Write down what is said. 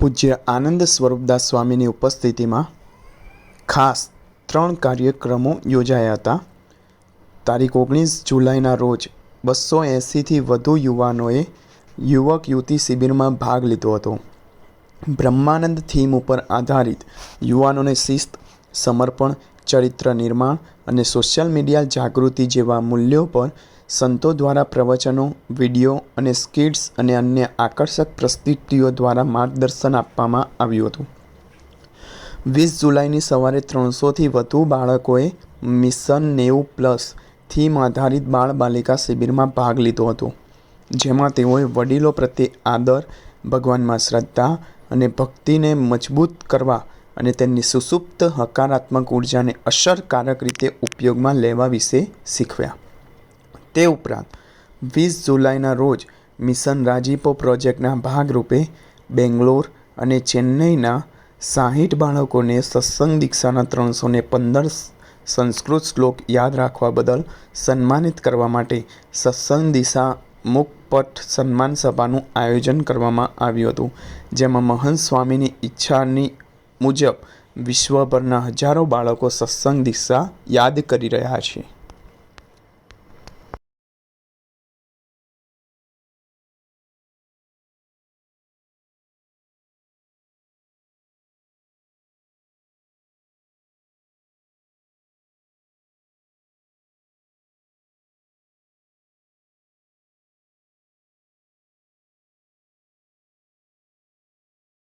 પૂજ્ય આનંદ સ્વરૂપદાસ સ્વામીની ઉપસ્થિતિમાં ખાસ 3 કાર્યક્રમો યોજાયા હતા. તારીખ 19 જુલાઈના રોજ 280થી વધુ યુવાનોએ યુવક યુવતી શિબિરમાં ભાગ લીધો હતો. બ્રહ્માનંદ થીમ ઉપર આધારિત યુવાનોને શિસ્ત, સમર્પણ, ચરિત્ર નિર્માણ અને સોશિયલ મીડિયા જાગૃતિ જેવા મૂલ્યો પર સંતો દ્વારા પ્રવચનો, વિડીયો અને સ્કિટ્સ અને અન્ય આકર્ષક પ્રસ્તુતિઓ દ્વારા માર્ગદર્શન આપવામાં આવ્યું હતું. 20 જુલાઈની સવારે 300થી વધુ બાળકોએ મિશન 90+ થીમ આધારિત બાળ બાલિકા શિબિરમાં ભાગ લીધો હતો, જેમાં તેઓએ વડીલો પ્રત્યે આદર, ભગવાનમાં શ્રદ્ધા અને ભક્તિને મજબૂત કરવા અને તેમની સુસુપ્ત હકારાત્મક ઉર્જાને અસરકારક રીતે ઉપયોગમાં લેવા વિશે શીખવ્યા. તે ઉપરાંત 20 જુલાઈના રોજ મિશન રાજીપો પ્રોજેક્ટના ભાગરૂપે બેંગ્લોર અને ચેન્નઈના 60 બાળકોને સત્સંગ દીક્ષાના 315 સંસ્કૃત શ્લોક યાદ રાખવા બદલ સન્માનિત કરવા માટે સત્સંગ દિશા મુખપટ સન્માન સભાનું આયોજન કરવામાં આવ્યું હતું, જેમાં મહંત સ્વામીની ઈચ્છાની મુજબ વિશ્વભરના હજારો બાળકો સત્સંગ દીક્ષા યાદ કરી રહ્યા છે.